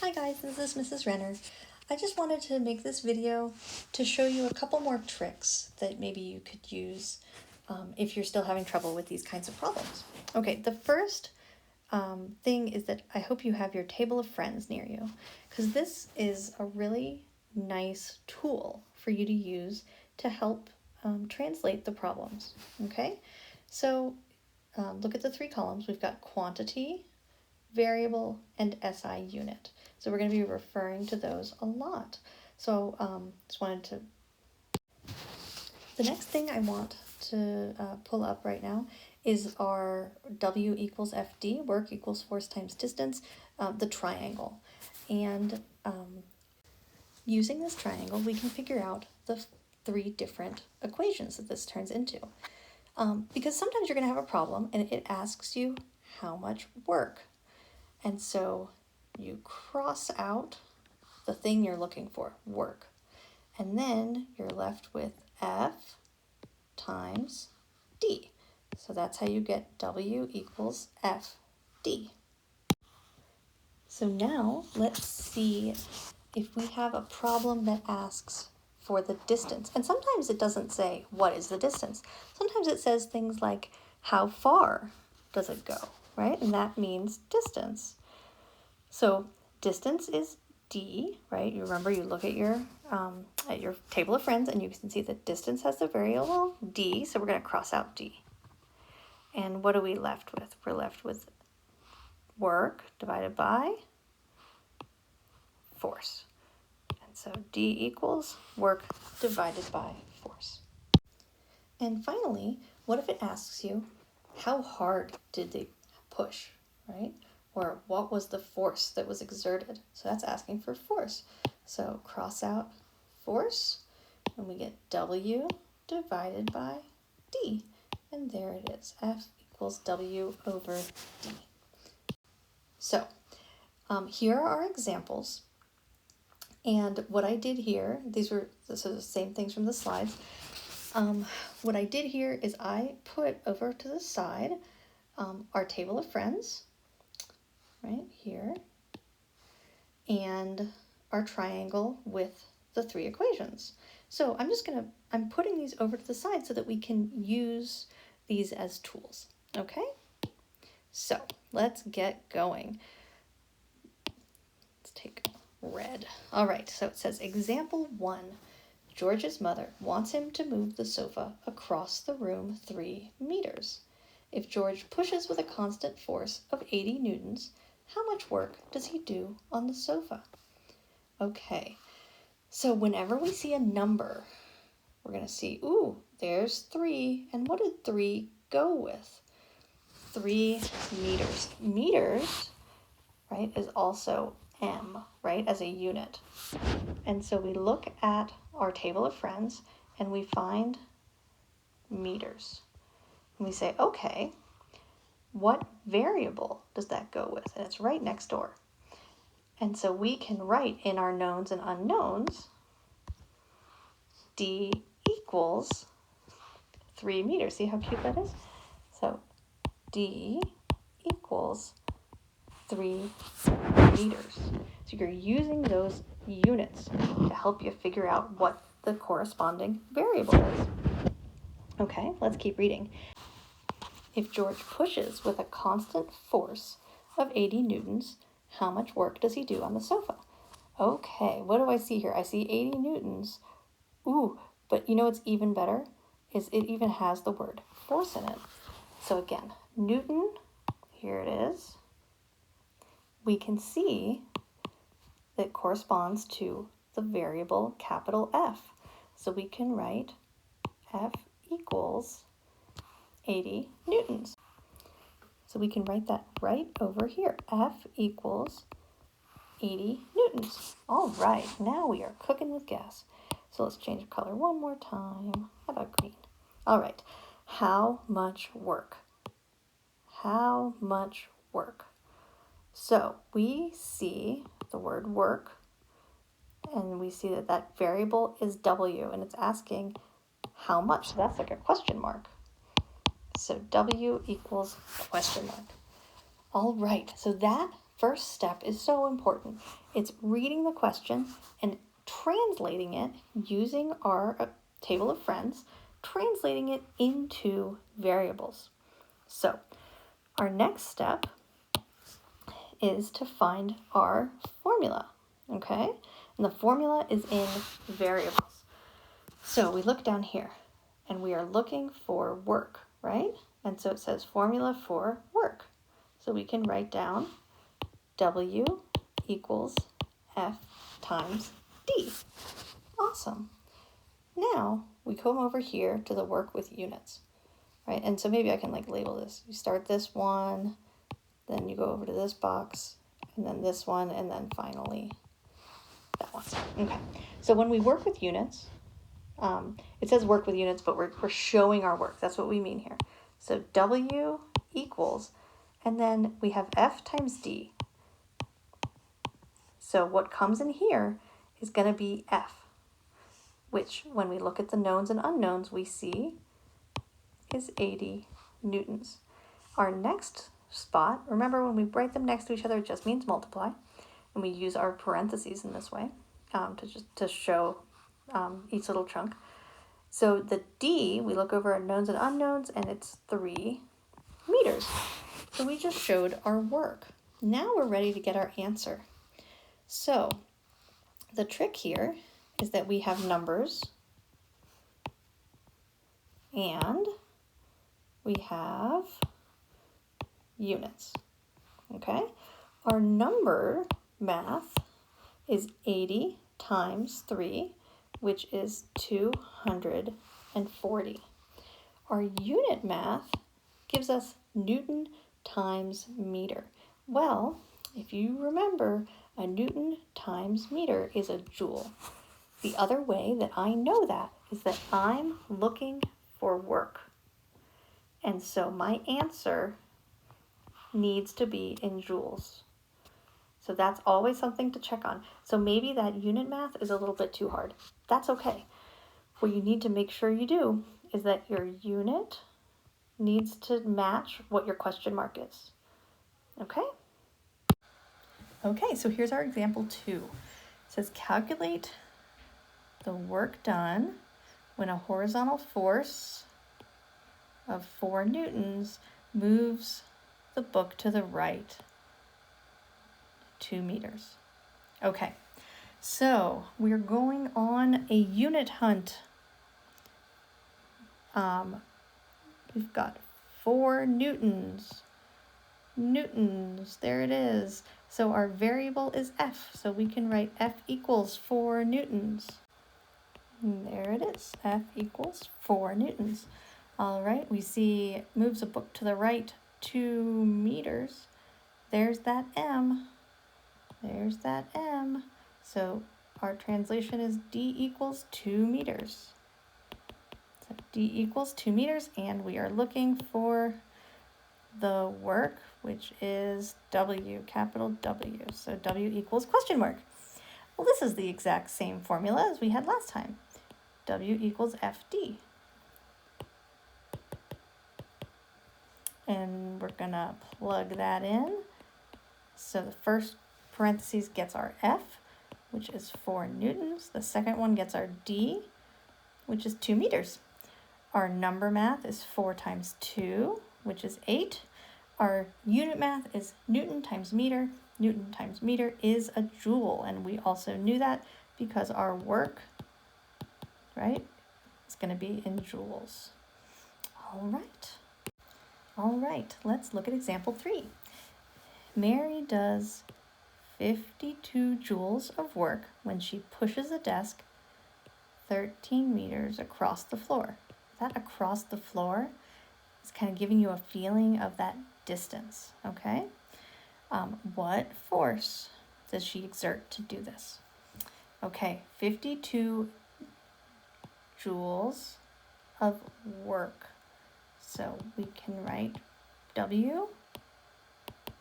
Hi guys, this is Mrs. Renner. I just wanted to make this video to show you a couple more tricks that maybe you could use if you're still having trouble with these kinds of problems. Okay, the first thing is that I hope you have your table of friends near you, because this is a really nice tool for you to use to help translate the problems. Okay, so look at the three columns. We've got quantity, variable, and SI unit. So we're going to be referring to those a lot. So just wanted to... The next thing I want to pull up right now is our W equals FD, work equals force times distance, the triangle. And using this triangle, we can figure out the three different equations that this turns into. Because sometimes you're going to have a problem and it asks you how much work. And so you cross out the thing you're looking for, work. And then you're left with F times D. So that's how you get W equals FD. So now let's see if we have a problem that asks for the distance. And sometimes it doesn't say what is the distance. Sometimes it says things like how far does it go, right? And that means distance. So distance is D, right? You remember, you look at your table of friends and you can see that distance has the variable D, so we're going to cross out D. And what are we left with? We're left with work divided by force. And so D equals work divided by force. And finally, what if it asks you, how hard did they push, right? Or what was the force that was exerted? So that's asking for force. So cross out force, and we get W divided by D. And there it is, F equals W over D. So here are our examples. And what I did here, this are the same things from the slides. What I did here is I put over to the side our table of friends, right here, and our triangle with the three equations. So I'm putting these over to the side so that we can use these as tools, okay? So let's get going. Let's take red. All right, so it says example 1. George's mother wants him to move the sofa across the room 3 meters. If George pushes with a constant force of 80 newtons, how much work does he do on the sofa? Okay, so whenever we see a number, we're going to see, ooh, there's 3. And what did 3 go with? 3 meters. Meters, right, is also M, right, as a unit. And so we look at our table of friends and we find meters. And we say, okay, what variable does that go with? And it's right next door. And so we can write in our knowns and unknowns, D equals 3 meters. See how cute that is? So D equals 3 meters. So you're using those units to help you figure out what the corresponding variable is. Okay, let's keep reading. If George pushes with a constant force of 80 newtons, how much work does he do on the sofa? Okay, what do I see here? I see 80 newtons. Ooh, but you know what's even better? Is it even has the word force in it. So again, Newton, here it is. We can see that corresponds to the variable capital F. So we can write F equals 80 newtons. So we can write that right over here. F equals 80 newtons. All right, now we are cooking with gas. So let's change the color one more time. How about green? All right, how much work? How much work? So we see the word work, and we see that that variable is W, and it's asking how much. So that's like a question mark. So W equals question mark. All right, so that first step is so important. It's reading the question and translating it using our table of friends, translating it into variables. So our next step is to find our formula, okay? And the formula is in variables. So we look down here and we are looking for work, right? And so it says formula for work. So we can write down W equals F times D. Awesome. Now we come over here to the work with units, right? And so maybe I can like label this. You start this one, then you go over to this box, and then this one, and then finally that one. Okay, so when we work with units, it says work with units, but we're showing our work. That's what we mean here. So W equals, and then we have F times D. So what comes in here is going to be F, which when we look at the knowns and unknowns, we see is 80 newtons. Our next spot, remember when we write them next to each other, it just means multiply. And we use our parentheses in this way to show each little chunk. So the D, we look over our knowns and unknowns, and it's 3 meters. So we just showed our work. Now we're ready to get our answer. So the trick here is that we have numbers and we have units, okay? Our number math is 80 times 3, which is 240. Our unit math gives us Newton times meter. Well, if you remember, a Newton times meter is a joule. The other way that I know that is that I'm looking for work. And so my answer needs to be in joules. So that's always something to check on. So maybe that unit math is a little bit too hard. That's okay. What you need to make sure you do is that your unit needs to match what your question mark is. Okay? Okay, so here's our example 2. It says calculate the work done when a horizontal force of 4 newtons moves the book to the right 2 meters. Okay, so we're going on a unit hunt. We've got 4 newtons. Newtons, there it is. So our variable is F, so we can write F equals 4 newtons. And there it is, F equals 4 newtons. All right, we see moves a book to the right 2 meters. There's that M. There's that M. So our translation is D equals 2 meters. So D equals 2 meters, and we are looking for the work, which is W, capital W. So W equals question mark. Well, this is the exact same formula as we had last time. W equals FD. And we're gonna plug that in. So the first parentheses gets our F, which is 4 newtons. The second one gets our D, which is 2 meters. Our number math is 4 times 2, which is 8. Our unit math is Newton times meter. Newton times meter is a joule, and we also knew that because our work, right, is going to be in joules. All right, let's look at example 3. Mary does 52 joules of work when she pushes a desk 13 meters across the floor. That across the floor is kind of giving you a feeling of that distance, okay? What force does she exert to do this? Okay, 52 joules of work. So we can write W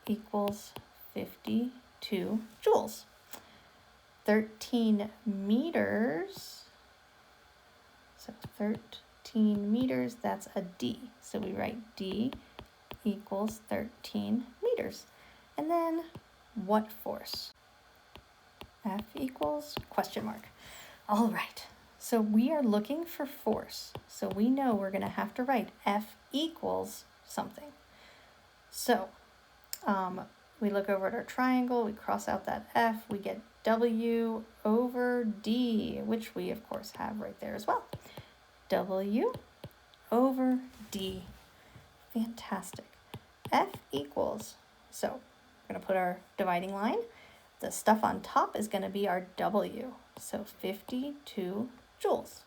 equals 52 joules. 13 meters, so 13 meters, that's a D. So we write D equals 13 meters. And then what force? F equals question mark. All right, so we are looking for force. So we know we're going to have to write F equals something. So we look over at our triangle, we cross out that F, we get W over D, which we of course have right there as well. W over D. Fantastic. F equals, so we're going to put our dividing line. The stuff on top is going to be our W, so 52 joules.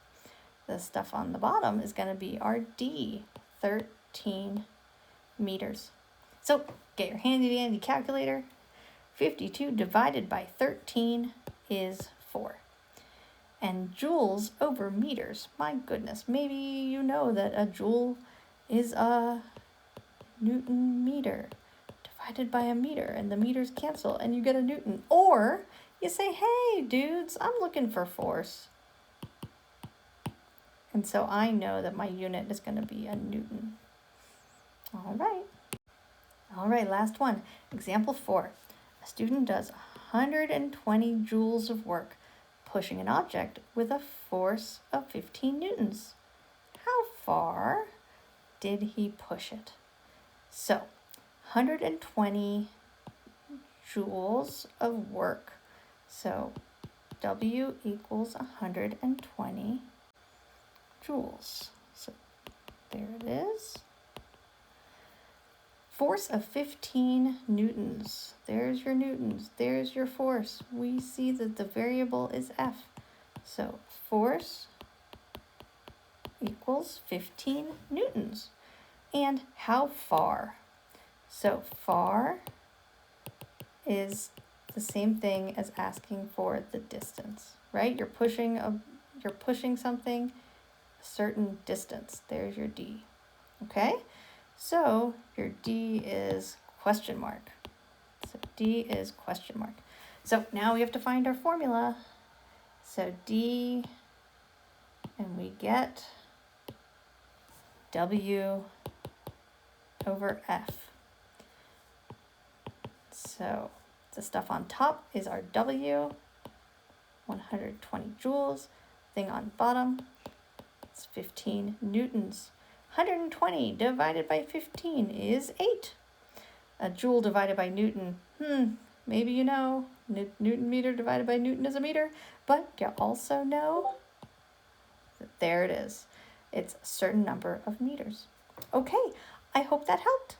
The stuff on the bottom is going to be our D, 13 meters. So get your handy dandy calculator. 52 divided by 13 is 4. And joules over meters, my goodness, maybe you know that a joule is a Newton meter divided by a meter, and the meters cancel and you get a Newton. Or you say, hey dudes, I'm looking for force. And so I know that my unit is going to be a Newton. All right, last one. Example 4. A student does 120 joules of work pushing an object with a force of 15 newtons. How far did he push it? So 120 joules of work. So W equals 120 joules. So there it is. Force of 15 newtons. There's your newtons. There's your force. We see that the variable is F. So force equals 15 newtons. And how far? So far is the same thing as asking for the distance, right? You're pushing something a certain distance. There's your D. Okay? So your D is question mark. So D is question mark. So now we have to find our formula. So D, and we get W over F. So the stuff on top is our W, 120 joules. Thing on bottom, it's 15 newtons. 120 divided by 15 is 8. A joule divided by Newton, maybe you know, Newton meter divided by Newton is a meter, but you also know that there it is. It's a certain number of meters. Okay, I hope that helped.